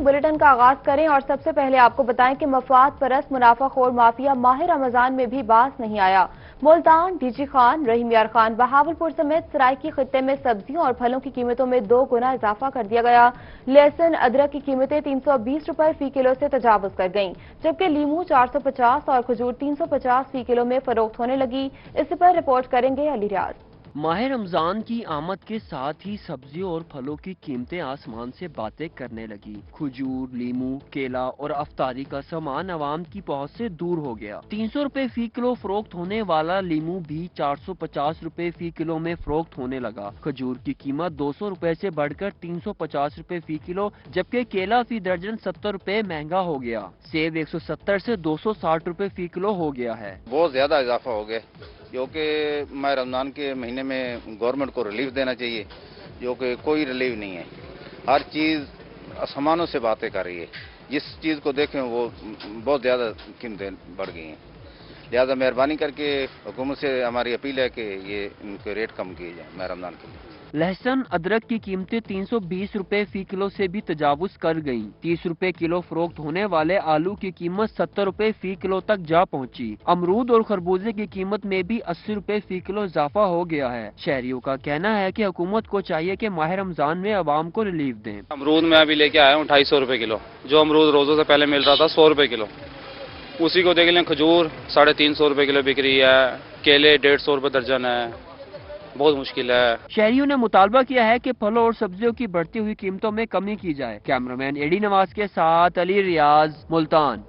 Bulletin का आगाज करें और सबसे पहले आपको बताएं कि मफाद परस्त मुनाफाखोर माफिया माह रमजान में भी बाज नहीं आया। मुल्तान, डीजी खान, रहीम यार खान, बहावलपुर समेत सराइकी खित्ते में सब्जियों और फलों की कीमतों में 2 गुना इजाफा कर दिया गया। लहसुन, अदरक की कीमतें 320 रुपए फी किलो से तजावुज कर गईं, जबकि लीमू 450 और खजूर 350 फी किलो में फरोख्त होने लगी। इस पर रिपोर्ट करेंगे अली रियाज। माह रमजान की आमद के साथ ही सब्जियों और फलों की कीमतें आसमान से बातें करने लगी। खजूर, लीमू, केला और अफ्तारी का सामान आवाम की पहुंच से दूर हो गया। 300 रुपए फी किलो फरोख्त होने वाला लीमू भी 450 रुपए फी किलो में फरोख्त होने लगा। खजूर की कीमत 200 रुपए से बढ़कर 350 रुपए फी किलो, जबकि केला फी दर्जन 70 रुपए महंगा हो गया। सेब 170 से 260 रुपए फी किलो हो गया है। बहुत ज्यादा इजाफा हो गया, जो कि माह रमजान के महीने में गवर्नमेंट को रिलीफ देना चाहिए, जो कि कोई रिलीफ नहीं है। हर चीज आसमानों से बातें कर रही है। जिस चीज को देखें वो बहुत ज्यादा कीमतें बढ़ गई हैं। लिहाजा मेहरबानी करके हुकूमत से हमारी अपील है कि ये इनके रेट कम किए जाए माह रमजान के लिए। लहसुन, अदरक की कीमतें 320 रुपए फी किलो से भी तजावुज कर गईं। 30 रुपए किलो फरोख्त होने वाले आलू की कीमत 70 रुपए फी किलो तक जा पहुंची। अमरूद और खरबूजे की कीमत में भी 80 रुपए फी किलो इजाफा हो गया है। शहरियों का कहना है कि हुकूमत को चाहिए कि माह रमजान में अवाम को रिलीफ दें। अमरूद मैं अभी लेके आया हूँ 250 रुपए किलो, जो अमरूद रोजों से पहले मिल रहा था 100 रुपए किलो, उसी को देख लें। खजूर 350 रुपए किलो बिक रही है, केले 150 रुपए दर्जन है। बहुत मुश्किल है। शहरियों ने मुतालबा किया है कि फलों और सब्जियों की बढ़ती हुई कीमतों में कमी की जाए। कैमरामैन एडी नवाज के साथ अली रियाज, मुल्तान।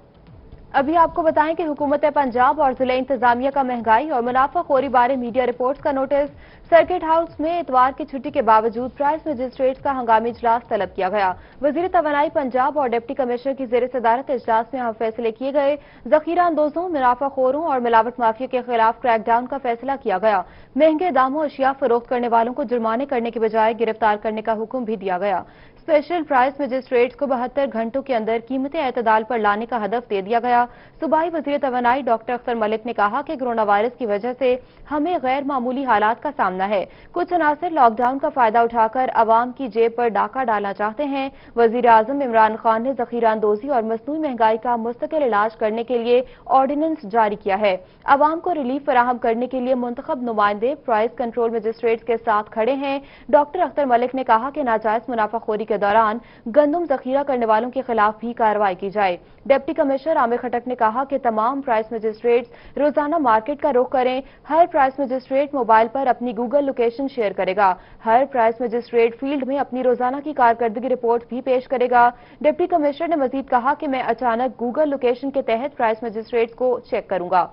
अभी आपको बताएं कि हुकूमत पंजाब और जिला इंतजामिया का महंगाई और मुनाफाखोरी बारे मीडिया रिपोर्ट्स का नोटिस। सर्किट हाउस में इतवार की छुट्टी के बावजूद प्राइस मजिस्ट्रेट्स का हंगामी इजलास तलब किया गया। वजीर तवानाई पंजाब और डिप्टी कमिश्नर की जेर सदारत इजलास में अहम फैसले किए गए। जखीरा अंदोजों, मुनाफाखोरों और मिलावट माफिया के खिलाफ क्रैकडाउन का फैसला किया गया। महंगे दामों अशिया फरोख्त करने वालों को जुर्माने करने के बजाय गिरफ्तार करने का हुक्म भी दिया गया। स्पेशल प्राइस मजिस्ट्रेट्स को 72 घंटों के अंदर कीमतें एतदाल पर लाने का हदफ दे दिया गया। सूबाई वजीर तवानाई डॉक्टर अख्तर मलिक ने कहा कि कोरोना वायरस की वजह से हमें गैर मामूली हालात का सामना है। कुछ अनासर लॉकडाउन का फायदा उठाकर अवाम की जेब पर डाका डालना चाहते हैं। वजीर आजम इमरान खान ने जखीरा अंदोजी और मसनूई महंगाई का मुस्तकिल इलाज करने के लिए ऑर्डिनेंस जारी किया है। अवाम को रिलीफ फराहम करने के लिए मुंतखब नुमाइंदे प्राइस कंट्रोल मजिस्ट्रेट्स के साथ खड़े हैं। डॉक्टर अख्तर मलिक ने कहा कि नाजायज मुनाफाखोरी के दौरान गंदम जखीरा करने वालों के खिलाफ भी कार्रवाई की जाए। डिप्टी कमिश्नर आमिर खटक ने कहा कि तमाम प्राइस मजिस्ट्रेट्स रोजाना मार्केट का रुख करें। हर प्राइस मजिस्ट्रेट मोबाइल पर अपनी गूगल लोकेशन शेयर करेगा। हर प्राइस मजिस्ट्रेट फील्ड में अपनी रोजाना की कारकर्दगी रिपोर्ट भी पेश करेगा। डिप्टी कमिश्नर ने मजीद कहा कि मैं अचानक गूगल लोकेशन के तहत प्राइस मजिस्ट्रेट्स को चेक करूंगा।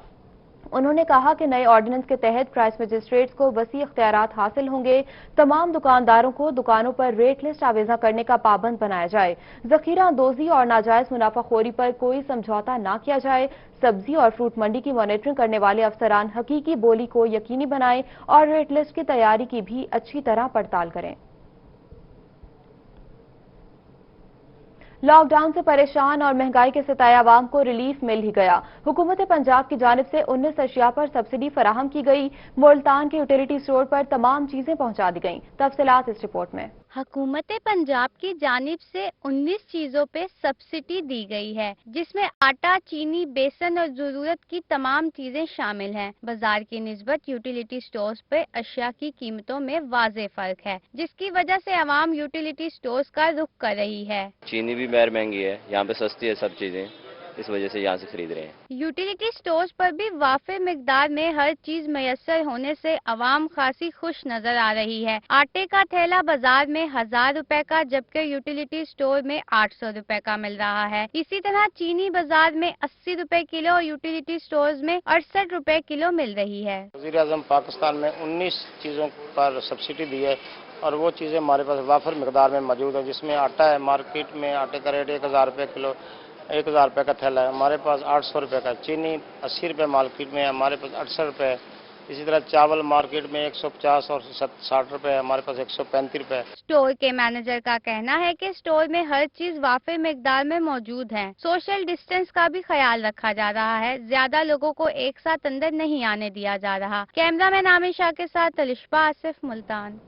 उन्होंने कहा कि नए ऑर्डिनेंस के तहत प्राइस मजिस्ट्रेट्स को वसी इख्तियारात हासिल होंगे। तमाम दुकानदारों को दुकानों पर रेट लिस्ट आवेजा करने का पाबंद बनाया जाए। जखीरा अंदोजी और नाजायज मुनाफाखोरी पर कोई समझौता न किया जाए। सब्जी और फ्रूट मंडी की मॉनिटरिंग करने वाले अफसरान हकीकी बोली को यकीनी बनाएं और रेट लिस्ट की तैयारी की भी अच्छी तरह पड़ताल करें। लॉकडाउन से परेशान और महंगाई के सताए आवाम को रिलीफ मिल ही गया। हुकूमत पंजाब की जानिब से 19 अशिया पर सब्सिडी फराहम की गई। मुल्तान के यूटिलिटी स्टोर पर तमाम चीजें पहुंचा दी गईं। तफसीलात इस रिपोर्ट में। हुकूमत पंजाब की जानिब से 19 चीजों पे सब्सिडी दी गई है, जिसमें आटा, चीनी, बेसन और जरूरत की तमाम चीजें शामिल हैं। बाजार की निस्बत यूटिलिटी स्टोर्स पे अशिया की कीमतों में वाज़ेह फर्क है, जिसकी वजह से आवाम यूटिलिटी स्टोर्स का रुख कर रही है। चीनी भी मैर महंगी है, यहाँ पे सस्ती है सब चीजें, इस वजह से यहाँ से खरीद रहे हैं। यूटिलिटी स्टोर्स पर भी वाफे मिकदार में हर चीज मयसर होने से आवाम खासी खुश नजर आ रही है। आटे का थैला बाजार में 1000 रुपए का, जबकि यूटिलिटी स्टोर में 800 रुपए का मिल रहा है। इसी तरह चीनी बाजार में 80 रुपए किलो और यूटिलिटी स्टोर्स में 68 रुपए किलो मिल रही है। वज़ीर आज़म पाकिस्तान में 19 चीजों पर सब्सिडी दी है और वो चीजें हमारे पास वाफर मिकदार में मौजूद है, जिसमें आटा है। मार्केट में आटे का रेट 1000 रुपए किलो, 1000 रुपए का थैला है। हमारे पास 800 रुपए का। चीनी 80 रुपए मार्केट में, हमारे पास 68 रुपए। इसी तरह चावल मार्केट में 150 और 60 रुपए, हमारे पास 135 रुपए। स्टोर के मैनेजर का कहना है कि स्टोर में हर चीज वाफे मिकदार में मौजूद है। सोशल डिस्टेंस का भी ख्याल रखा जा रहा है। ज्यादा लोगों को एक साथ अंदर नहीं आने दिया जा रहा। कैमरामैन आमिर शाह के साथ अलिशबा आसिफ, मुल्तान।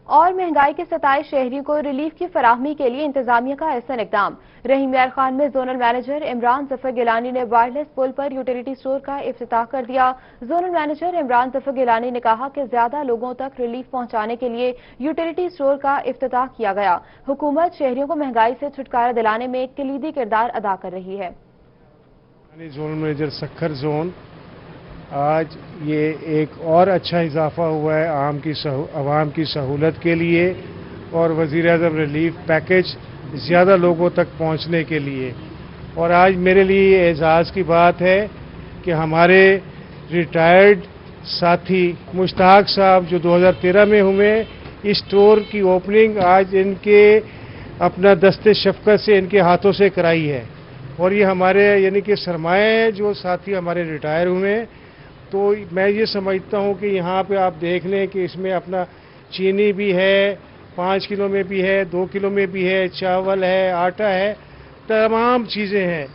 اور مہنگائی کے ستائے شہریوں کو ریلیف کی فراہمی کے لیے انتظامیہ کا احسن اقدام۔ رحیم یار خان میں زونل مینیجر عمران ظفر گیلانی نے وائرلیس پل پر یوٹیلیٹی اسٹور کا افتتاح کر دیا۔ زونل مینیجر عمران ظفر گیلانی نے کہا کہ زیادہ لوگوں تک ریلیف پہنچانے کے لیے یوٹیلیٹی اسٹور کا افتتاح کیا گیا۔ حکومت شہریوں کو مہنگائی سے چھٹکارا دلانے میں کلیدی کردار ادا کر رہی ہے۔ زونل مینیجر سکھر زون، آج یہ ایک اور اچھا اضافہ ہوا ہے عوام کی سہولت کے لیے اور وزیر اعظم ریلیف پیکج زیادہ لوگوں تک پہنچنے کے لیے۔ اور آج میرے لیے یہ اعزاز کی بات ہے کہ ہمارے ریٹائرڈ ساتھی مشتاق صاحب جو 2013 میں ہوئے، اس اسٹور کی اوپننگ آج ان کے اپنا دست شفقت سے ان کے ہاتھوں سے کرائی ہے۔ اور یہ ہمارے یعنی کہ سرمایہ جو ساتھی ہمارے ریٹائر ہوئے، تو میں یہ سمجھتا ہوں کہ یہاں پہ آپ دیکھ لیں کہ اس میں اپنا چینی بھی ہے، 5 کلو میں بھی ہے، 2 کلو میں بھی ہے، چاول ہے، آٹا ہے، تمام چیزیں ہیں،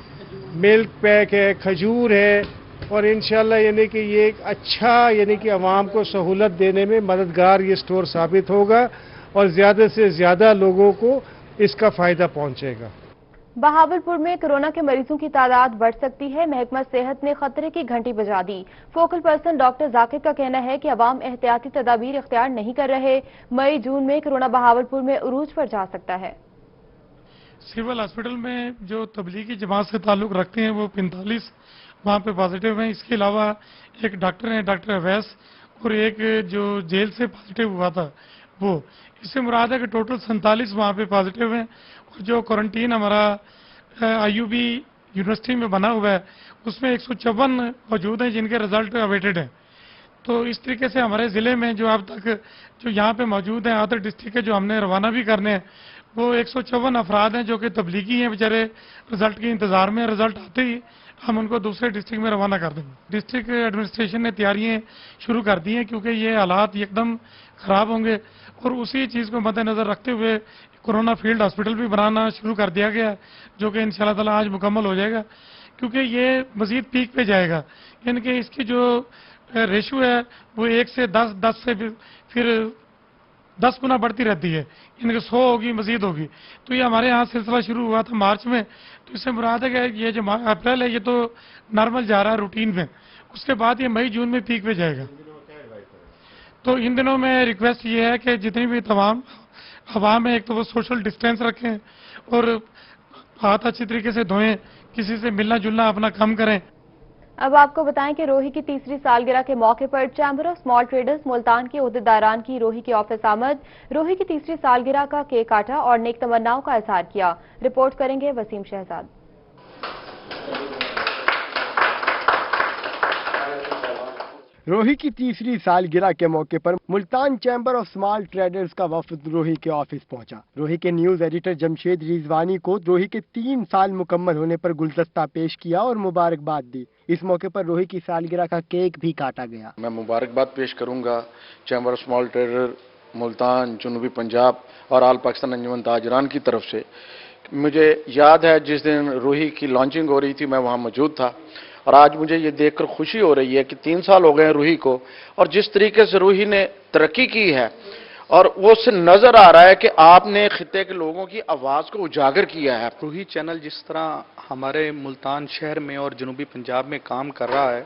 ملک پیک ہے، کھجور ہے، اور انشاءاللہ یعنی کہ یہ ایک اچھا یعنی کہ عوام کو سہولت دینے میں مددگار یہ اسٹور ثابت ہوگا اور زیادہ سے زیادہ لوگوں کو اس کا فائدہ پہنچے گا۔ بہاولپور میں کورونا کے مریضوں کی تعداد بڑھ سکتی ہے۔ محکمہ صحت نے خطرے کی گھنٹی بجا دی۔ فوکل پرسن ڈاکٹر ذاکر کا کہنا ہے کہ عوام احتیاطی تدابیر اختیار نہیں کر رہے۔ مئی جون میں کورونا بہاولپور میں عروج پر جا سکتا ہے۔ سول ہاسپٹل میں جو تبلیغی جماعت سے تعلق رکھتے ہیں وہ 45 وہاں پہ پازیٹیو ہیں۔ اس کے علاوہ ایک ڈاکٹر ہیں ڈاکٹر اویس، اور ایک جو جیل سے پازیٹیو ہوا تھا وہ، اس سے مراد ہے کہ ٹوٹل 47 وہاں پہ پازیٹیو ہیں۔ اور جو کوارنٹین ہمارا IUB یونیورسٹی میں بنا ہوا ہے اس میں 154 موجود ہیں جن کے رزلٹ اویٹڈ ہیں۔ تو اس طریقے سے ہمارے ضلع میں جو اب تک جو یہاں پہ موجود ہیں ادر ڈسٹرکٹ کے جو ہم نے روانہ بھی کرنے ہیں وہ 154 افراد ہیں جو کہ تبلیغی ہیں، بیچارے رزلٹ کے انتظار میں، رزلٹ آتے ہی ہم ان کو دوسرے ڈسٹرکٹ میں روانہ کر دیں گے۔ ڈسٹرکٹ ایڈمنسٹریشن نے تیاریاں شروع کر دی ہیں کیونکہ یہ حالات یکدم خراب ہوں گے، اور اسی چیز کو مد نظر رکھتے ہوئے کورونا فیلڈ ہاسپٹل بھی بنانا شروع کر دیا گیا ہے، جو کہ انشاءاللہ تعالیٰ آج مکمل ہو جائے گا، کیونکہ یہ مزید پیک پہ جائے گا۔ یعنی کہ اس کی جو ریشو ہے وہ 1 سے 10 سے پھر 10 گنا بڑھتی رہتی ہے، یعنی کہ 100 ہوگی، مزید ہوگی۔ تو یہ ہمارے یہاں سلسلہ شروع ہوا تھا مارچ میں، تو اس سے مراد ہے کہ یہ جو اپریل ہے یہ تو نارمل جا رہا ہے روٹین میں، اس کے بعد یہ مئی جون میں پیک پہ جائے گا۔ تو ان دنوں میں ریکویسٹ یہ ہے کہ جتنی بھی تمام عوام ہے ایک تو وہ سوشل ڈسٹینس رکھیں اور ہاتھ اچھی طریقے سے دھوئیں، کسی سے ملنا جلنا اپنا کم کریں۔ اب آپ کو بتائیں کہ روہی کی تیسری سالگرہ کے موقع پر chamber of small traders Multan کے عہدیداران کی روہی کے آفس آمد، روہی کی تیسری سالگرہ کا کیک کاٹا اور نیک تمناؤں کا اظہار کیا۔ رپورٹ کریں گے وسیم شہزاد۔ روہی کی تیسری سالگرہ کے موقع پر Multan chamber of small traders کا وفد روہی کے آفس پہنچا۔ روہی کے نیوز ایڈیٹر جمشید ریزوانی کو روہی کے 3 سال مکمل ہونے پر گلدستہ پیش کیا اور مبارکباد دی۔ اس موقع پر روہی کی سالگرہ کا کیک بھی کاٹا گیا۔ میں مبارکباد پیش کروں گا chamber of small trader Multan, جنوبی پنجاب اور آل پاکستان انجمن تاجران کی طرف سے۔ مجھے یاد ہے جس دن روہی کی لانچنگ ہو رہی تھی میں وہاں موجود تھا، اور آج مجھے یہ دیکھ کر خوشی ہو رہی ہے کہ 3 سال ہو گئے ہیں روہی کو، اور جس طریقے سے روہی نے ترقی کی ہے اور وہ اس سے نظر آ رہا ہے کہ آپ نے خطے کے لوگوں کی آواز کو اجاگر کیا ہے۔ روہی چینل جس طرح ہمارے ملتان شہر میں اور جنوبی پنجاب میں کام کر رہا ہے،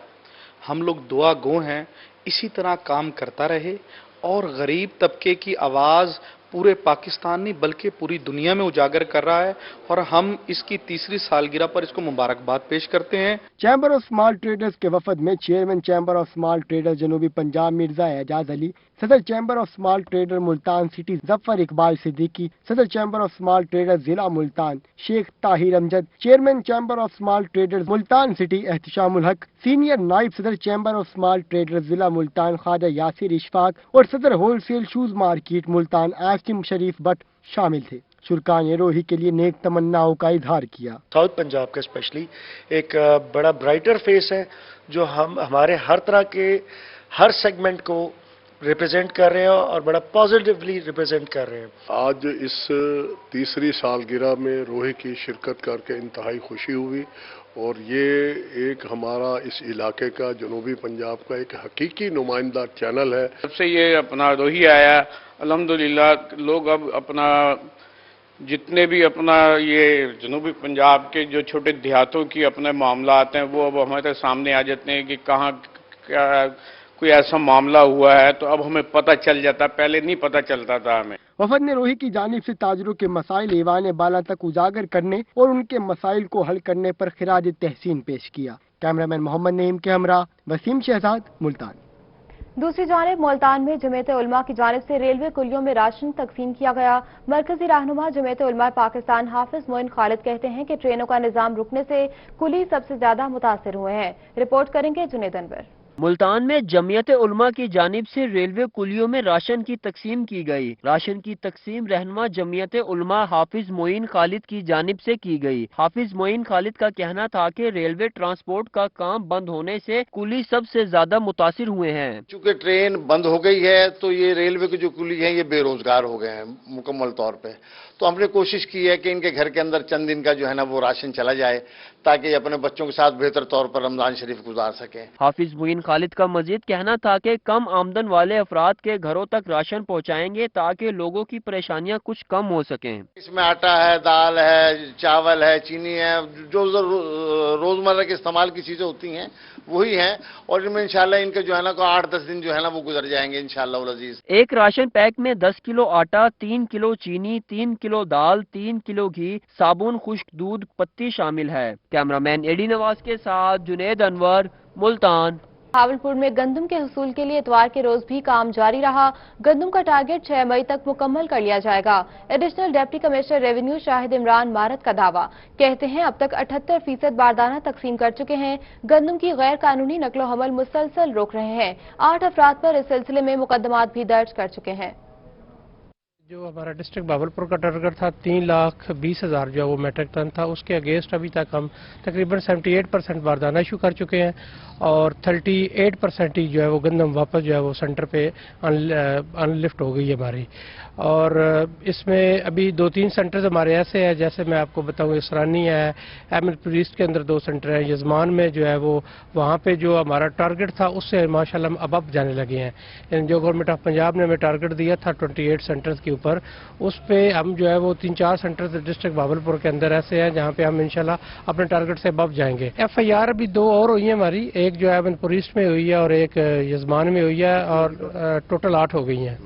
ہم لوگ دعا گو ہیں اسی طرح کام کرتا رہے اور غریب طبقے کی آواز پورے پاکستان نہیں بلکہ پوری دنیا میں اجاگر کر رہا ہے، اور ہم اس کی تیسری سالگرہ پر اس کو مبارکباد پیش کرتے ہیں۔ چیمبر آف اسمال ٹریڈرز کے وفد میں chairman chamber of small traders جنوبی پنجاب مرزا اعجاز علی، صدر chamber of small trader Multan city Zafar Iqbal Siddiqui, صدر چیمبر آف اسمال ٹریڈر ضلع Multan Sheikh Tahir Amjad, chairman chamber of small trader Multan city Ehtisham ul-Haq, senior نائب صدر چیمبر آف اسمال ٹریڈر ضلع ملتان خواجہ یاسر اشفاق اور صدر wholesale shoes market Multan Asim Sharif Butt شامل تھے۔ شرکا نے روہی کے لیے نیک تمناؤں کا اظہار کیا۔ ساؤتھ پنجاب کا اسپیشلی ایک بڑا برائٹر فیس ہے جو ہمارے ہر طرح کے ہر سیگمنٹ کو रिप्रेजेंट कर रहे हैं और बड़ा पॉजिटिवली रिप्रेजेंट कर रहे हैं। आज इस तीसरी सालगिरह में रोही की शिरकत करके इंतहाई खुशी हुई और ये एक हमारा इस इलाके का जनूबी पंजाब का एक हकीकी नुमाइंदा चैनल है। जब से ये अपना रोही आया अल्हम्दुलिल्लाह लोग अब अपना जितने भी अपना ये जनूबी पंजाब के जो छोटे देहातों की अपने मामला आते हैं वो अब हमारे सामने आ जाते हैं कि कहाँ क्या कोई ऐसा मामला हुआ है तो अब हमें पता चल जाता, पहले नहीं पता चलता था हमें। वफद ने रोही की जानिब से ताजरों के मसाइल ईवान बाला तक उजागर करने और उनके मसाइल को हल करने पर खिराज तहसीन पेश किया। कैमरामैन मोहम्मद नईम के हमरा वसीम शहजाद, मुल्तान। दूसरी जानिब मुल्तान में जमीयत उलमा की जानिब से रेलवे कुलियों में राशन तकसीम किया गया। मरकजी रहनुमा जमीयत उलमा पाकिस्तान हाफिज मोइन खालिद कहते हैं कि ट्रेनों का निजाम रुकने से कुली सबसे ज्यादा मुतासिर हुए हैं। रिपोर्ट करेंगे जुनेद अनवर। मुल्तान में जमीयत उलमा की जानिब से रेलवे कुलियों में राशन की तकसीम की गई। राशन की तकसीम रहनुमा जमीयत उलमा हाफिज मोइन खालिद की जानिब से की गई। हाफिज मोइन खालिद का कहना था कि रेलवे ट्रांसपोर्ट का काम बंद होने से कुली सबसे ज्यादा मुतासिर हुए हैं। चूंकि ट्रेन बंद हो गई है तो ये रेलवे के जो कुली हैं ये बेरोजगार हो गए हैं मुकम्मल तौर पे। तो हमने कोशिश की है कि इनके घर के अंदर चंद दिन का जो है ना वो राशन चला जाए ताकि अपने बच्चों के साथ बेहतर तौर पर रमजान शरीफ गुजार सकें। हाफिज मोइन खालिद का मजीद कहना था कि कम आमदन वाले अफराद के घरों तक राशन पहुँचाएंगे ताकि लोगों की परेशानियाँ कुछ कम हो सकें। इसमें आटा है, दाल है, चावल है, चीनी है, जो रोजमर्रा के इस्तेमाल की चीजें होती हैं वही हैं और इनमें इंशाल्लाह इनके जो है ना 8-10 दिन जो है ना वो गुजर जाएंगे इंशाल्लाह उल अजीज। एक राशन पैक में 10 किलो आटा, 3 किलो चीनी, 3 किलो दाल, 3 किलो घी, साबुन, खुश्क दूध, पत्ती शामिल है। कैमरामैन एडी नवाज के साथ जुनेद अनवर, मुल्तान। भावलपुर में गंदम के हुसूल के लिए इतवार के रोज भी काम जारी रहा। गंदम का टारगेट 6 मई तक मुकम्मल कर लिया जाएगा। Additional deputy commissioner revenue Shahid Imran मारत का दावा। कहते हैं अब तक 78% बारदाना तकसीम कर चुके हैं। गंदम की गैर कानूनी नकलो हमल मुसलसल रोक रहे हैं। 8 अफराद पर इस सिलसिले में मुकदमात भी दर्ज कर चुके हैं। जो हमारा डिस्ट्रिक्ट भावलपुर का टारगेट था 3,20,000 जो है वो मेट्रिक टन था, उसके अगेंस्ट अभी तक हम तकरीबन 78% बारदाना इशू कर चुके हैं और 38% ही जो है वो गंदम वापस जो है वो सेंटर पे अनलिफ्ट हो गई है हमारी। और इसमें अभी 2-3 सेंटर्स हमारे ऐसे हैं, जैसे मैं आपको बताऊं इसरानी है, अहमद पुलिस के अंदर 2 सेंटर हैं, यजमान में जो है वो वहाँ पे जो हमारा टारगेट था उससे माशाल्लाह हम अब जाने लगे हैं। जो गवर्नमेंट ऑफ पंजाब ने हमें टारगेट दिया था 28 सेंटर्स के ऊपर, उस पे हम जो है वो 3-4 सेंटर्स डिस्ट्रिक्ट भावलपुर के अंदर ऐसे हैं जहाँ पे हम इंशाल्लाह अपने टारगेट से अब जाएंगे। FIR अभी 2 और हुई है हमारी, एक जो है अहमद पुलिस में हुई है और एक यजमान में हुई है और टोटल 8 हो गई हैं।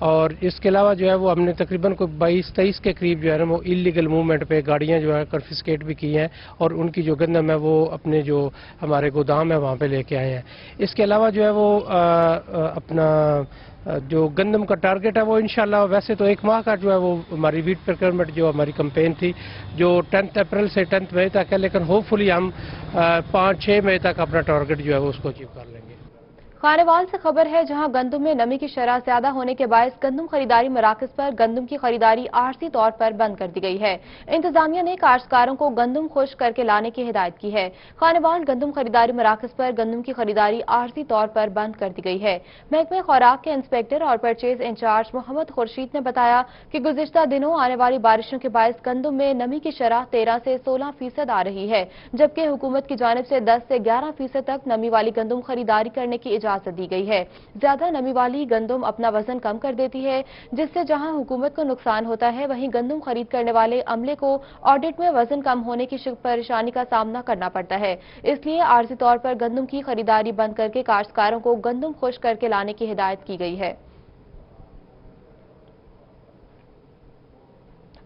और इसके अलावा जो है वो हमने तकरीबन कोई 22-23 के करीब जो है ना वो इलीगल मूवमेंट पे गाड़ियां जो है कन्फिस्केट भी की हैं और उनकी जो गंदम है वो अपने जो हमारे गोदाम है वहाँ पे लेके आए हैं। इसके अलावा जो है वो अपना जो गंदम का टारगेट है वो इंशाल्लाह वैसे तो 1 माह का जो है वो हमारी वीट प्रोक्योरमेंट जो हमारी कैंपेन थी जो 10 अप्रैल से 10 मई तक है, लेकिन होपफुली हम 5-6 मई तक अपना टारगेट जो है वो उसको अचीव कर लेंगे। खानेवाल से खबर है, जहां गंदम में नमी की शरह ज्यादा होने के बायस गंदम खरीदारी मराकज पर गंदम की खरीदारी आरजी तौर पर बंद कर दी गई है। इंतजामिया ने काश्तकारों को गंदम खुश्क करके लाने की हिदायत की है। खानेवाल गंदम खरीदारी मराकज पर गंदम की खरीदारी आरजी तौर पर बंद कर दी गई है। महकमे खुराक के इंस्पेक्टर और परचेज इंचार्ज मोहम्मद खुर्शीद ने बताया कि गुज़िश्ता दिनों आने वाली बारिशों के बायस गंदम में नमी की शरह 13 से 16% आ रही है, जबकि हुकूमत की जानिब से 10 से 11% तक नमी वाली गंदम खरीदारी करने की इजाजत दी गई है। ज्यादा नमी वाली गंदम अपना वजन कम कर देती है, जिससे जहां हुकूमत को नुकसान होता है वहीं गंदम खरीद करने वाले अमले को ऑडिट में वजन कम होने की परेशानी का सामना करना पड़ता है। इसलिए आर्जी तौर पर गंदम की खरीदारी बंद करके काश्तकारों को गंदम खुश्क करके लाने की हिदायत की गई है।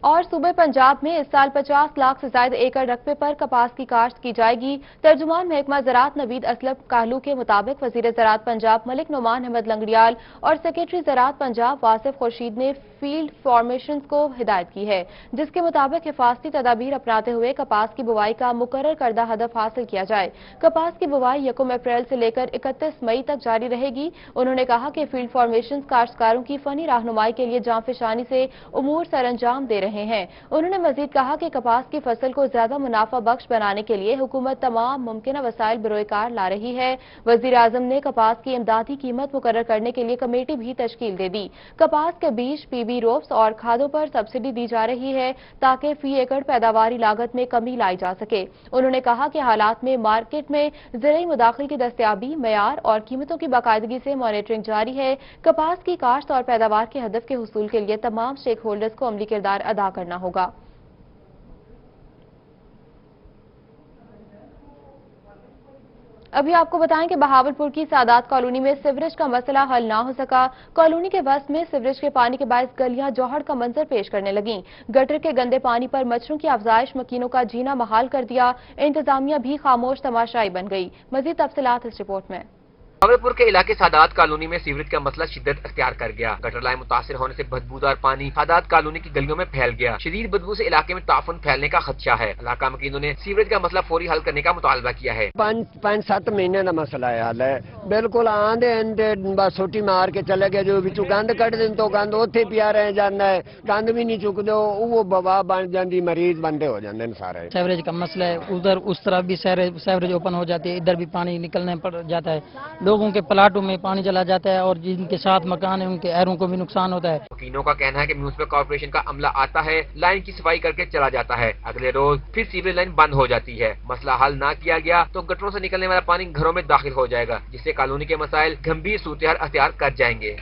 और सूबे पंजाब में इस साल 50 लाख से ज्यादा एकड़ रकबे पर कपास की काश्त की जाएगी। तर्जुमान महकमा ज़राअत नवीद असलम काहलू के मुताबिक वज़ीर ज़राअत पंजाब मलिक नुमान अहमद लंगड़ियाल और सेक्रेटरी ज़राअत पंजाब वासिफ खुर्शीद ने फील्ड फॉर्मेशन को हिदायत की है, जिसके मुताबिक हिफाजती तदाबीर अपनाते हुए कपास की बुवाई का मुकर्रर करदा हदफ हासिल किया जाए। कपास की बुवाई 1 अप्रैल से लेकर 31 मई तक जारी रहेगी। उन्होंने कहा कि फील्ड फॉर्मेशन काश्तकारों की फनी रहनुमाई के लिए जांफिशानी से उमूर सरअंजाम दे रहे रहे हैं। उन्होंने मजीद कहा कि कपास की फसल को ज्यादा मुनाफा बख्श बनाने के लिए हुकूमत तमाम मुमकिन वसाइल बरोकार ला रही है। वजीर आजम ने कपास की इमदादी कीमत मुकर्रर करने के लिए कमेटी भी तश्कील दे दी। कपास के बीज, पीबी रोप्स और खादों पर सब्सिडी दी जा रही है ताकि फी एकड़ पैदावारी लागत में कमी लाई जा सके। उन्होंने कहा कि हालात में मार्केट में ज़राई मुदाखिल की दस्तयाबी, मयार और कीमतों की बाकायदगी से मॉनिटरिंग जारी है। कपास की काश्त और पैदावार के हदफ के हुसूल के लिए तमाम स्टेक होल्डर्स को अमली किरदार अदा करना होगा। अभी आपको बताएं कि बहावलपुर की सादात कॉलोनी में सीवरेज का मसला हल ना हो सका। कॉलोनी के बस में सीवरेज के पानी के बायस गलियां जौहर का मंजर पेश करने लगीं। गटर के गंदे पानी पर मच्छरों की अफजाइश मकीनों का जीना महाल कर दिया। इंतजामिया भी खामोश तमाशाई बन गई। मजीद तफसीलात इस रिपोर्ट में। बहावलपुर के इलाके सादात कॉलोनी में सीवरेज का मसला शिद्दत अख्तियार कर गया। गटर लाइन मुतासिर होने से बदबूदार पानी सादात कॉलोनी की गलियों में फैल गया। शदीद बदबू से इलाके में ताफुन फैलने का खदशा है। इलाका मकीनों ने सीवरेज का मसला फौरी हल करने का मुतालबा किया है। 5-7 महीने का मसला है हाल है। बिल्कुल आंदे बस सोटी मार के चले गए। जो बिचू गंद कट दिन तो गंद उत्थे पिया रह जाता है। गंद भी नहीं चुक दो, वो बवा बन जाती, मरीज बंदे हो जाते हैं सारे। सीवरेज का मसला है, उधर उस तरफ भी सीवरेज ओपन हो जाती है, इधर भी पानी निकलने पड़ जाता है। लोगों के प्लाटों में पानी चला जाता है और जिनके साथ मकान है उनके एरों को भी नुकसान होता है। वकीलों का कहना है कि म्युनिसिपल कॉर्पोरेशन का अमला आता है, लाइन की सफाई करके चला जाता है। अगले रोज फिर सीवरेज लाइन बंद हो जाती है। मसला हल ना किया गया तो गटरों से निकलने वाला पानी घरों में दाखिल हो जाएगा, जिससे कॉलोनी के मसाइल गंभीर सूरत-ए-हाल अख्तियार कर जाएंगे।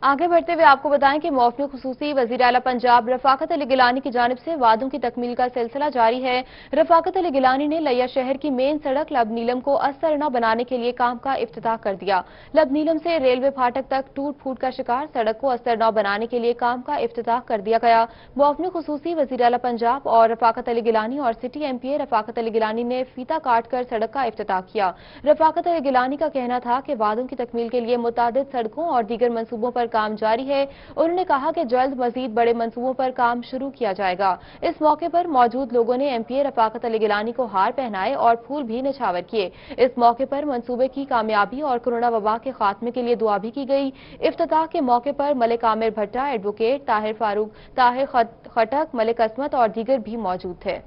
आगे बढ़ते हुए आपको बताएं कि मौफनी खुसूसी वजीर आला पंजाब रफाकत अली गिलानी की जानिब से वादों की तकमील का सिलसिला जारी है। रफाकत अली गिलानी ने लिया शहर की मेन सड़क लब नीलम को असरना बनाने के लिए काम का इफ्तिताह कर दिया। लब नीलम से रेलवे फाटक तक टूट फूट का शिकार सड़क को असरना बनाने के लिए काम का इफ्तिताह कर दिया गया। मौफनी खुसूसी वजीर आला पंजाब और रफाकत अली गिलानी और सिटी MPA रफाकत अली गिलानी ने फीता काट कर सड़क का इफ्तिताह किया। रफाकत अली गिलानी का कहना था कि वादों की तकमील के लिए मुतादिद सड़कों और दीगर मंसूबों पर काम जारी है। उन्होंने कहा कि जल्द मजीद बड़े मंसूबों पर काम शुरू किया जाएगा। इस मौके पर मौजूद लोगों ने MPA रफाकत अली गिलानी को हार पहनाए और फूल भी निछावर किए। इस मौके पर मंसूबे की कामयाबी और कोरोना वबा के खात्मे के लिए दुआ भी की गई। इफ्तिताह के मौके पर मलिक आमिर भट्टा, एडवोकेट ताहिर फारूक, ताहिर खटक, मलिक असमत और दीगर भी मौजूद थे।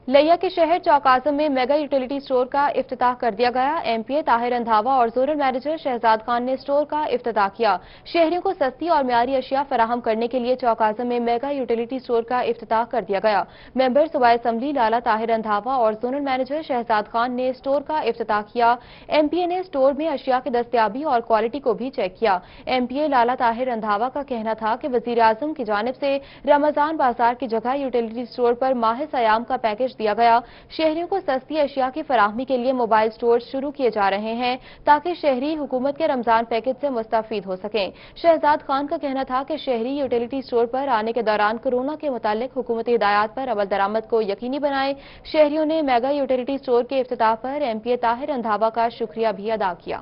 लिया के शहर चौकाज़म में मेगा यूटिलिटी स्टोर का इफ्तिताह कर दिया गया। MPA ताहिर रंधावा और जोनल मैनेजर शहजाद खान ने स्टोर का इफ्तिताह किया। शहरियों को सस्ती और म्यारी अशिया फराहम करने के लिए चौकाज़म में मेगा यूटिलिटी स्टोर का इफ्तिताह कर दिया गया। मेंबर सूबाई असम्बली लाला ताहिर रंधावा और जोनल मैनेजर शहजाद खान ने स्टोर का इफ्तिताह किया। MPA ने स्टोर में अशिया की दस्तयाबी और क्वालिटी को भी चेक किया। MPA लाला ताहिर रंधावा का कहना था कि वजीर आजम की जानिब से रमजान बाजार की जगह यूटिलिटी स्टोर पर माह सयाम का पैकेज दिया गया। शहरियों को सस्ती अशिया की फराहमी के लिए मोबाइल स्टोर शुरू किए जा रहे हैं ताकि शहरी हुकूमत के रमजान पैकेज से मुस्तफीद हो सकें। शहजाद खान का कहना था कि शहरी यूटिलिटी स्टोर पर आने के दौरान कोरोना के मुतालिक हुकूमती हिदायत पर अमल दरामद को यकीनी बनाए। शहरियों ने मेगा यूटिलिटी स्टोर के इफ्तिताह पर MPA ताहिर रंधावा का शुक्रिया भी अदा किया।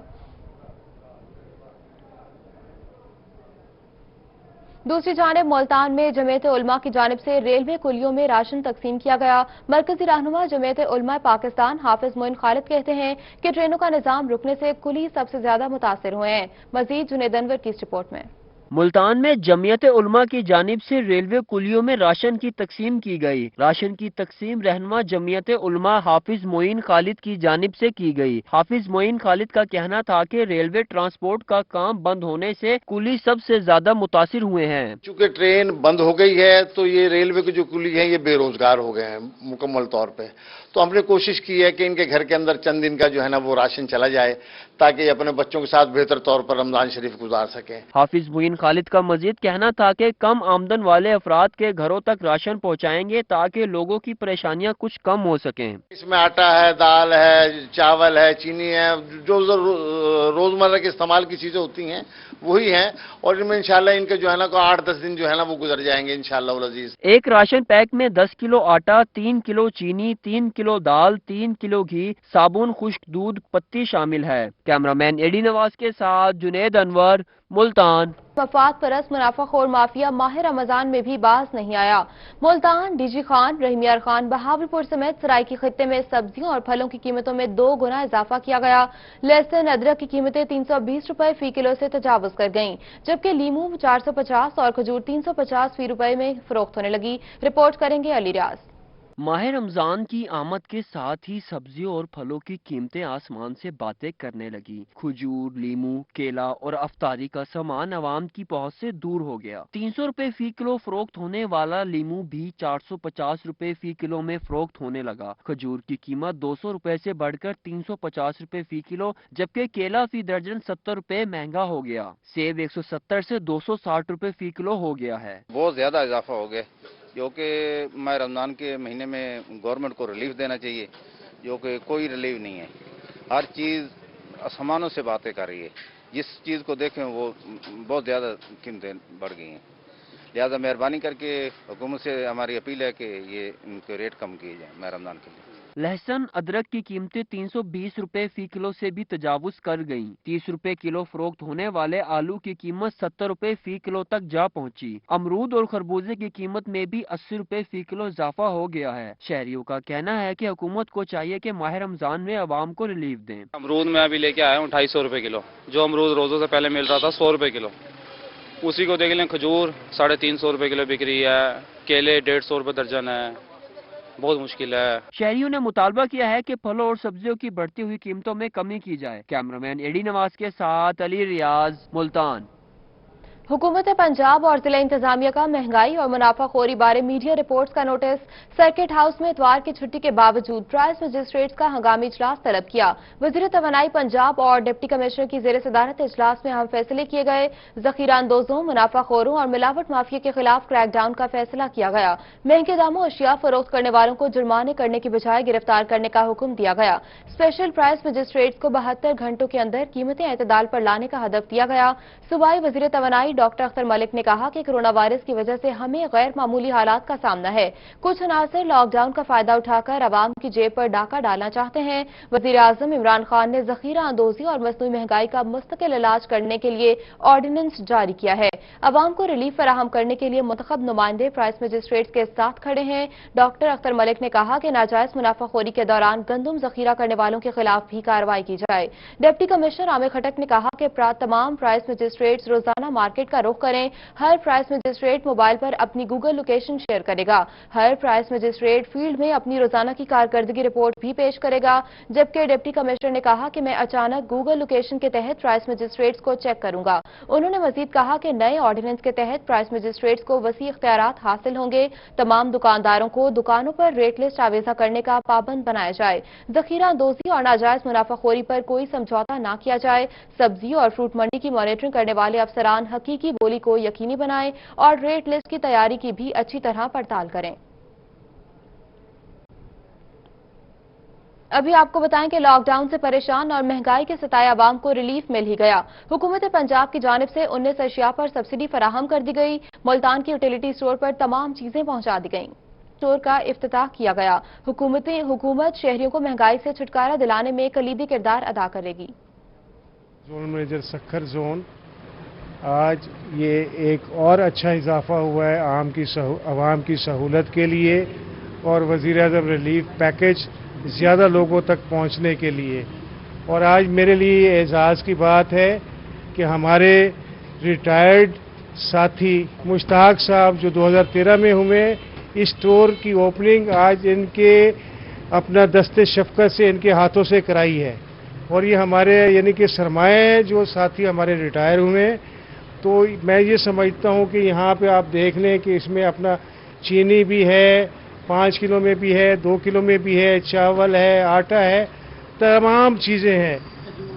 दूसरी जानिब मुल्तान में जमीयत उलमा की जानिब से रेलवे कुलियों में राशन तकसीम किया गया। मरकजी रहनुमा जमीयत उलमा पाकिस्तान हाफिज मोइन खालिद कहते हैं कि ट्रेनों का निजाम रुकने से कुली सबसे ज्यादा मुतासिर हुए हैं। मजीद जुनेद अनवर की इस रिपोर्ट में। मुल्तान में जमीयत उलमा की जानिब से रेलवे कुलियों में राशन की तकसीम की गई। राशन की तकसीम रहनुमा जमीयत उलमा हाफिज मोइन खालिद की जानिब से की गई। हाफिज मोइन खालिद का कहना था कि रेलवे ट्रांसपोर्ट का काम बंद होने से कुली सबसे ज्यादा मुतासिर हुए हैं। चूंकि ट्रेन बंद हो गई है तो ये रेलवे के जो कुली हैं ये बेरोजगार हो गए हैं मुकम्मल तौर पे। तो हमने कोशिश की है कि इनके घर के अंदर चंद दिन का जो है ना वो राशन चला जाए ताकि अपने बच्चों के साथ बेहतर तौर पर रमजान शरीफ गुजार सकें। हाफिज मोइन खालिद का मजीद कहना था कि कम आमदन वाले अफराद के घरों तक राशन पहुँचाएंगे ताकि लोगों की परेशानियाँ कुछ कम हो सकें। इसमें आटा है, दाल है, चावल है, चीनी है, जो रोजमर्रा के इस्तेमाल की चीजें होती हैं वही हैं और इनमें इंशाल्लाह इनके जो है ना 8-10 दिन जो है ना वो गुजर जाएंगे इंशाल्लाह अजीज। एक राशन पैक में 10 किलो आटा, 3 किलो चीनी, 3 किलो दाल, 3 किलो घी, साबुन, खुश्क दूध, पत्ती शामिल है। कैमरामैन एडी नवाज के साथ जुनेद अनवर, मुल्तान। मफाद परस्त मुनाफाखोर माफिया माह रमजान में भी बाज नहीं आया। मुल्तान, डीजी खान, रहीमियार खान, बहावलपुर समेत सराइकी खित्ते में सब्जियों और फलों की कीमतों में 2 गुना इजाफा किया गया। लहसुन, अदरक की कीमतें 320 रुपए फी किलो से तजावुज कर गईं, जबकि लीमू 450 और खजूर 350 फी रुपए में फरोख्त होने लगी। रिपोर्ट करेंगे अली रियाज। माह रमजान की आमद के साथ ही सब्जियों और फलों की कीमतें आसमान से बातें करने लगी। खजूर, लीमू, केला और अफ्तारी का सामान आवाम की पहुंच से दूर हो गया। 300 रुपए फी किलो फरोख्त होने वाला लीमू भी 450 रुपए फी किलो में फरोख्त होने लगा। खजूर की कीमत 200 रुपए से बढ़कर 350 रुपए फी किलो, जबकि केला फी दर्जन 70 रुपए महंगा हो गया। सेब 170 से 260 रुपए फी किलो हो गया है। बहुत ज्यादा इजाफा हो गया, जो कि माह रमजान के महीने में गवर्नमेंट को रिलीफ देना चाहिए, जो कि कोई रिलीफ नहीं है। हर चीज़ आसमानों से बातें कर रही है। जिस चीज़ को देखें वो बहुत ज़्यादा कीमतें बढ़ गई हैं। लिहाजा मेहरबानी करके हुकूमत से हमारी अपील है कि ये इनके रेट कम किए जाए माह रमजान के लिए। लहसुन, अदरक की कीमतें 320 रुपए फी किलो से भी तजावुज कर गईं। 30 रुपए किलो फरोख्त होने वाले आलू की कीमत 70 रुपए फी किलो तक जा पहुंची। अमरूद और खरबूजे की कीमत में भी 80 रुपए फी किलो इजाफा हो गया है। शहरियों का कहना है कि हुकूमत को चाहिए कि माह रमजान में अवाम को रिलीफ दें। अमरूद मैं अभी लेके आया हूँ 250 रुपए किलो। जो अमरूद रोजों से पहले मिल रहा था 100 रुपए किलो, उसी को देख लें। खजूर 350 रुपए किलो बिक रही है। केले 150 रुपए दर्जन है। बहुत मुश्किल है। शहरियों ने मुतालबा किया है कि फलों और सब्जियों की बढ़ती हुई कीमतों में कमी की जाए। कैमरामैन एडी नवाज के साथ अली रियाज, मुल्तान। हुकूमत पंजाब और जिला इंतजामिया का महंगाई और मुनाफाखोरी बारे मीडिया रिपोर्ट्स का नोटिस। सर्किट हाउस में इतवार की छुट्टी के बावजूद प्राइस मजिस्ट्रेट्स का हंगामी इजलास तलब किया। वजीर तवानाई पंजाब और डिप्टी कमिश्नर की जेर सदारत इजलास में अहम फैसले किए गए। जखीरा अंदोजों, मुनाफाखोरों और मिलावट माफिया के खिलाफ क्रैकडाउन का फैसला किया गया। महंगे दामों अशिया फरोख्त करने वालों को जुर्माने करने की बजाय गिरफ्तार करने का हुक्म दिया गया। स्पेशल प्राइस मजिस्ट्रेट्स को 72 घंटों के अंदर कीमतें एतदाल पर लाने का हदफ दिया गया। सूबाई वजीर तवानाई डॉक्टर अख्तर मलिक ने कहा कि कोरोना वायरस की वजह से हमें गैर मामूली हालात का सामना है। कुछ अनासर लॉकडाउन का फायदा उठाकर आवाम की जेब पर डाका डालना चाहते हैं। वजीर आजम इमरान खान ने जखीरा अंदोजी और मसनूई महंगाई का मुस्तकिल इलाज करने के लिए ऑर्डिनेंस जारी किया है। आवाम को रिलीफ फराहम करने के लिए मुंतखब नुमाइंदे प्राइस मजिस्ट्रेट्स के साथ खड़े हैं। डॉक्टर अख्तर मलिक ने कहा कि नाजायज मुनाफाखोरी के दौरान गंदम जखीरा करने वालों के खिलाफ भी कार्रवाई की जाए। डिप्टी कमिश्नर आमिर खटक ने कहा कि तमाम प्राइस मजिस्ट्रेट्स रोजाना मार्केट का रुख करें। हर प्राइस मजिस्ट्रेट मोबाइल पर अपनी गूगल लोकेशन शेयर करेगा। हर प्राइस मजिस्ट्रेट फील्ड में अपनी रोजाना की कारकर्दगी रिपोर्ट भी पेश करेगा। जबकि डिप्टी कमिश्नर ने कहा कि मैं अचानक गूगल लोकेशन के तहत प्राइस मजिस्ट्रेट्स को चेक करूंगा। उन्होंने मजीद कहा कि नए ऑर्डिनेंस के तहत प्राइस मजिस्ट्रेट्स को वसी इख्तियारात हासिल होंगे। तमाम दुकानदारों को दुकानों पर रेट लिस्ट आवेजा करने का पाबंद बनाया जाए। जखीरा अंदोजी और नाजायज मुनाफाखोरी पर कोई समझौता न किया जाए। सब्जी और फ्रूट मंडी की मॉनिटरिंग करने वाले अफसरान हकीकी बोली को यकीनी बनाएं और रेट लिस्ट की तैयारी की भी अच्छी तरह पड़ताल करें। अभी आपको बताएं कि लॉकडाउन से परेशान और महंगाई के सताए आवाम को रिलीफ मिल ही गया। हुकूमत पंजाब की जानिब से 19 अशिया पर सब्सिडी फराहम कर दी गई। मुल्तान की यूटिलिटी स्टोर पर तमाम चीजें पहुंचा दी गईं। स्टोर का इफ्तिताह किया गया। हुकूमत शहरियों को महंगाई से छुटकारा दिलाने में कलीदी किरदार अदा करेगी। जोन मैनेजर सक्खर जोन, आज ये एक और अच्छा इजाफा हुआ है आवाम की सहूलत के लिए और वज़ीर आज़म रिलीफ पैकेज ज़्यादा लोगों तक पहुंचने के लिए। और आज मेरे लिए एजाज़ की बात है कि हमारे रिटायर्ड साथी मुश्ताक साहब जो 2013 में हुए, इस स्टोर की ओपनिंग आज इनके अपना दस्ते शफकत से इनके हाथों से कराई है। और ये हमारे यानी कि सरमाए जो साथी हमारे रिटायर हुए, तो मैं ये समझता हूँ कि यहाँ पे आप देख लें कि इसमें अपना चीनी भी है, 5 किलो में भी है, 2 किलो में भी है, चावल है, आटा है, तमाम चीज़ें हैं,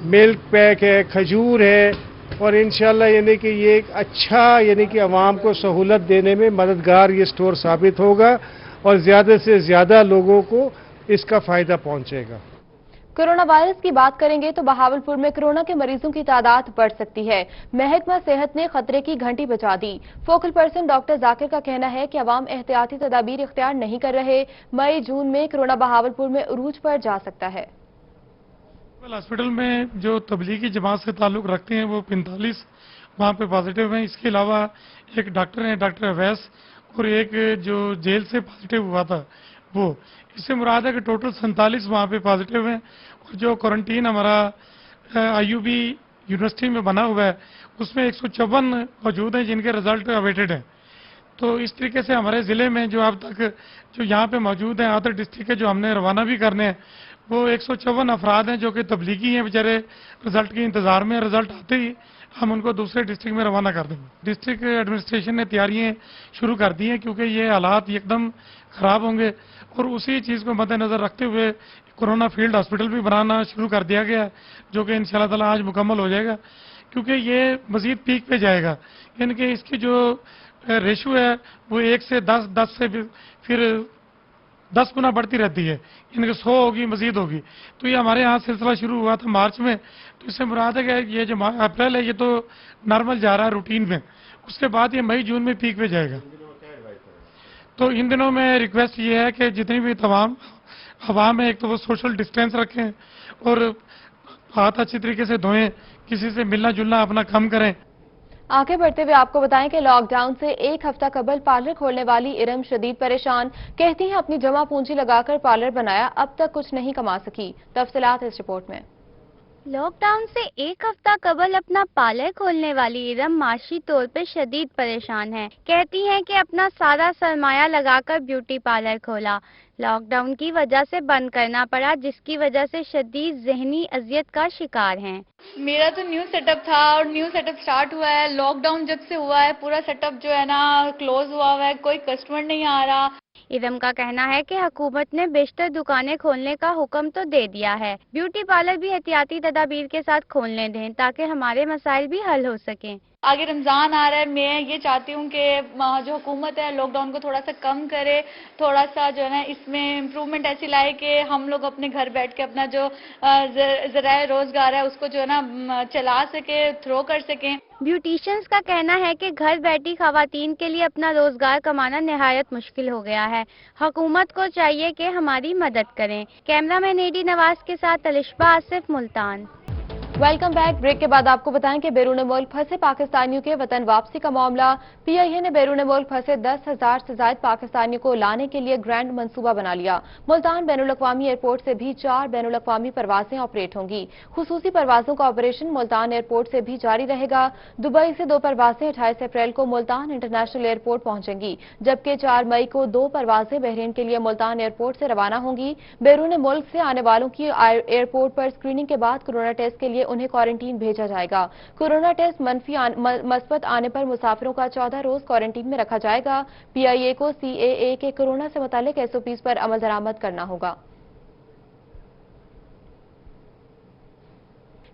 मिल्क पैक है, खजूर है। और इंशाल्लाह यानी कि ये एक अच्छा यानी कि आवाम को सहूलत देने में मददगार ये स्टोर साबित होगा और ज़्यादा से ज़्यादा लोगों को इसका फ़ायदा पहुँचेगा। कोरोना वायरस की बात करेंगे तो बहावलपुर में कोरोना के मरीजों की तादाद बढ़ सकती है। महकमा सेहत ने खतरे की घंटी बजा दी। फोकल पर्सन डॉक्टर जाकिर का कहना है कि अवाम एहतियाती तदाबीर इख्तियार नहीं कर रहे। मई जून में कोरोना बहावलपुर में उरूज पर जा सकता है। हॉस्पिटल में जो तबलीगी जमात से ताल्लुक़ रखते हैं वो 45 वहाँ पे पॉजिटिव हैं। इसके अलावा एक डॉक्टर हैं, डॉक्टर अवैस, और एक जो जेल से पॉजिटिव हुआ था वो। इससे मुराद है कि टोटल 47 वहाँ पे पॉजिटिव हैं। और जो क्वारंटीन हमारा IUB यूनिवर्सिटी में बना हुआ है उसमें 154 मौजूद हैं जिनके रिजल्ट अवेटेड हैं। तो इस तरीके से हमारे ज़िले में जो अब तक जो यहाँ पे मौजूद हैं अदर डिस्ट्रिक्ट के जो हमने रवाना भी करने हैं वो 154 अफराद हैं जो कि तबलीगी हैं, बेचारे रिजल्ट के इंतज़ार में। रिजल्ट आते ही हम उनको दूसरे डिस्ट्रिक्ट में रवाना कर देंगे। डिस्ट्रिक्ट एडमिनिस्ट्रेशन ने तैयारियाँ शुरू कर दी हैं क्योंकि ये हालात एकदम ख़राब होंगे और उसी चीज़ को मद्देनज़र रखते हुए कोरोना फील्ड हॉस्पिटल भी बनाना शुरू कर दिया गया है जो कि इंशाअल्लाह ताला आज मुकम्मल हो जाएगा, क्योंकि ये मज़ीद पीक पे जाएगा। यानी कि इसकी जो रेशो है वो 1 से 10 से फिर 10 गुना बढ़ती रहती है, इनके 100 होगी, मजीद होगी। तो ये हमारे यहाँ सिलसिला शुरू हुआ था मार्च में, तो इससे मुराद है कि ये जो अप्रैल है ये तो नॉर्मल जा रहा है रूटीन में, उसके बाद ये मई जून में पीक पे जाएगा। तो इन दिनों में रिक्वेस्ट ये है कि जितनी भी तमाम आवाम है एक तो वो सोशल डिस्टेंस रखें और हाथ अच्छी तरीके से धोएं, किसी से मिलना जुलना अपना कम करें। आगे बढ़ते हुए आपको बताएं कि लॉकडाउन से एक हफ्ता कबल पार्लर खोलने वाली इरम शदीद परेशान। कहती हैं अपनी जमा पूंजी लगाकर पार्लर बनाया, अब तक कुछ नहीं कमा सकी। तफसीलात इस रिपोर्ट में। लॉकडाउन से एक हफ्ता कबल अपना पार्लर खोलने वाली इरम माशी तौर पर शदीद परेशान है। कहती हैं कि अपना सारा सरमाया लगाकर ब्यूटी पार्लर खोला, लॉकडाउन की वजह से बंद करना पड़ा, जिसकी वजह से शदीद ज़हनी अजियत का शिकार हैं। मेरा तो न्यू सेटअप था और न्यू सेटअप स्टार्ट हुआ है। लॉकडाउन जब से हुआ है पूरा सेटअप जो है ना क्लोज हुआ है, कोई कस्टमर नहीं आ रहा। इरम का कहना है कि हुकूमत ने बेशतर दुकानें खोलने का हुक्म तो दे दिया है, ब्यूटी पार्लर भी एहतियाती तदाबीर के साथ खोलने दें ताकि हमारे मसाइल भी हल हो सकें। आगे रमज़ान आ रहा है, मैं ये चाहती हूँ कि जो हुकूमत है लॉकडाउन को थोड़ा सा कम करे, थोड़ा सा जो है ना इसमें इम्प्रूवमेंट ऐसी लाए कि हम लोग अपने घर बैठ के अपना जो ज़राए रोज़गार है उसको जो है ना चला सके, थ्रो कर सकें। ब्यूटिशियंस का कहना है कि घर बैठी खवातीन के लिए अपना रोजगार कमाना निहायत मुश्किल हो गया है। हुकूमत को चाहिए कि हमारी मदद करें। कैमरामैन एडी नवाज के साथ Alishba Asif, Multan. Welcome back. Break के बाद आपको बताएं कि बैरून मुल्क फंसे पाकिस्तानियों के वतन वापसी का मामला। PIA ने बैरून मुल्क फंसे 10,000 से ज्यादा पाकिस्तानियों को लाने के लिए ग्रैंड मंसूबा बना लिया। मुल्तान बैनुल-अक़वामी एयरपोर्ट से भी 4 बैनुल-अक़वामी परवाजें ऑपरेट होंगी। खुसूसी परवाजों का ऑपरेशन मुल्तान एयरपोर्ट से भी जारी रहेगा। दुबई से 2 परवाजें 28 अप्रैल को मुल्तान इंटरनेशनल एयरपोर्ट पहुंचेंगी, जबकि 4 मई को 2 परवाजें बहरीन के लिए मुल्तान एयरपोर्ट से रवाना होंगी। बैरून मुल्क से आने वालों की एयरपोर्ट पर स्क्रीनिंग के बाद कोरोना टेस्ट के लिए उन्हें क्वारंटीन भेजा जाएगा। कोरोना टेस्ट मस्बत आने पर मुसाफिरों का 14 रोज क्वारंटीन में रखा जाएगा। PIA को CAA के कोरोना से मुतालिक SOPs पर अमल दरामद करना होगा।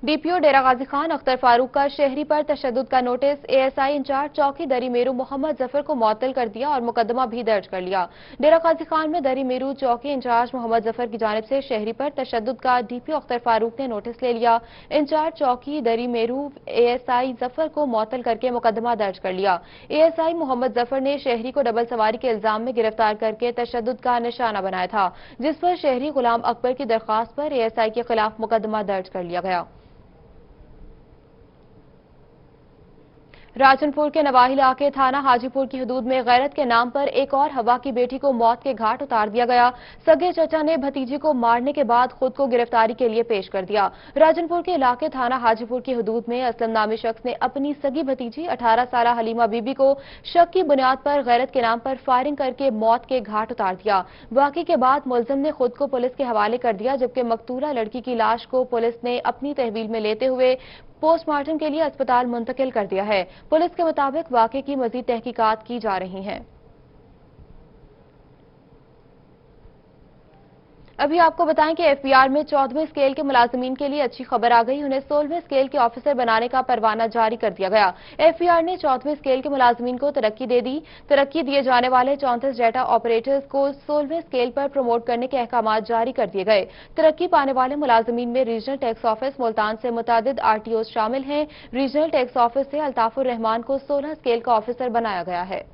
DPO डेरा गाजी खान अख्तर फारूक का शहरी पर तशद्दुद का नोटिस। ASI इंचार्ज चौकी दरी मेरू मोहम्मद जफर को मुअत्तल कर दिया और मुकदमा भी दर्ज कर लिया। डेरा गाजी खान में दरी मेरू चौकी इंचार्ज मोहम्मद जफर की जानिब से शहरी पर तशद्दुद का DPO अख्तर फारूक ने नोटिस ले लिया। इंचार्ज चौकी दरी मेरू ASI जफर को मुअत्तल करके मुकदमा दर्ज कर लिया। ASI मोहम्मद जफर ने शहरी को डबल सवारी के इल्जाम में गिरफ्तार करके तशद्दुद का निशाना बनाया था, जिस पर शहरी गुलाम अकबर की दरख्वास्त पर ASI के खिलाफ मुकदमा दर्ज कर लिया गया। राजनपुर के नवाही इलाके थाना हाजीपुर की हदूद में गैरत के नाम पर एक और हवा की बेटी को मौत के घाट उतार दिया गया। सगे चचा ने भतीजी को मारने के बाद खुद को गिरफ्तारी के लिए पेश कर दिया। राजनपुर के इलाके थाना हाजीपुर की हदूद में असलम नामी शख्स ने अपनी सगी भतीजी 18 साल हलीमा बीबी को शक की बुनियाद पर गैरत के नाम पर फायरिंग करके मौत के घाट उतार दिया। वाकई के बाद मुलजिम ने खुद को पुलिस के हवाले कर दिया, जबकि मकतूला लड़की की लाश को पुलिस ने अपनी तहवील में लेते हुए पोस्टमार्टम के लिए अस्पताल मुंतकिल कर दिया है। पुलिस के मुताबिक वाकये की मजीद तहकीकात की जा रही हैं। अभी आपको बताएं कि FBR में 14वें स्केल के मुलाजिमीन के लिए अच्छी खबर आ गई। उन्हें 16वें स्केल के ऑफिसर बनाने का परवाना जारी कर दिया गया। FBR ने 14वें स्केल के मुलाजिमीन को तरक्की दे दी। तरक्की दिए जाने वाले 34 डाटा ऑपरेटर्स को 16वें स्केल पर प्रमोट करने के अहकाम जारी कर दिए गए। तरक्की पाने वाले मुलाजिमीन में रीजनल टैक्स ऑफिस मुल्तान से मुतादिद RTOs शामिल हैं। रीजनल टैक्स ऑफिस से अल्ताफुर रहमान को 16 स्केल का ऑफिसर बनाया गया है।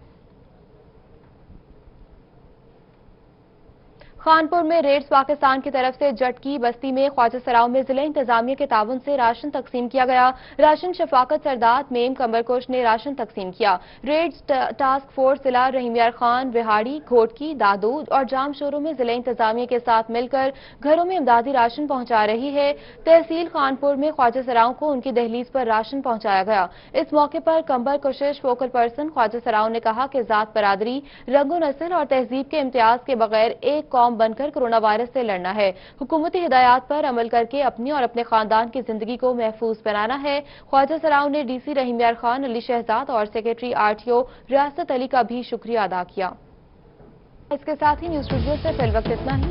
खानपुर में रेड्स पाकिस्तान की तरफ से जटकी बस्ती में ख्वाजा सराव में जिला इंतजामिया के ताउन से राशन तकसीम किया गया। राशन शफाकत सरदार मेम कमरकोश ने राशन तकसीम किया। रेड्स टास्क फोर्स जिला रहीमयार खान, विहाड़ी, घोटकी, दादूद और जाम शोरों में जिला इंतजामिया के साथ मिलकर घरों में इमदादी राशन पहुंचा रही है। तहसील खानपुर में ख्वाजा सराव को उनकी दहलीज पर राशन पहुंचाया गया। इस मौके पर कंबर कोशिश फोकल पर्सन ख्वाजा सराव ने कहा कि जात बरादरी, रंगो नस्ल और तहजीब के इम्तियाज के बगैर एक कौम बनकर कोरोना वायरस से लड़ना है। हुकूमती हिदायत पर अमल करके अपनी और अपने खानदान की जिंदगी को महफूज बनाना है। ख्वाजा सराव ने डीसी रहीमयार खान, अली शहजाद और सेक्रेटरी आरटीओ रियासत अली का भी शुक्रिया अदा किया। इसके साथ ही न्यूज स्टूडियो से फिल वक्त इतना ही।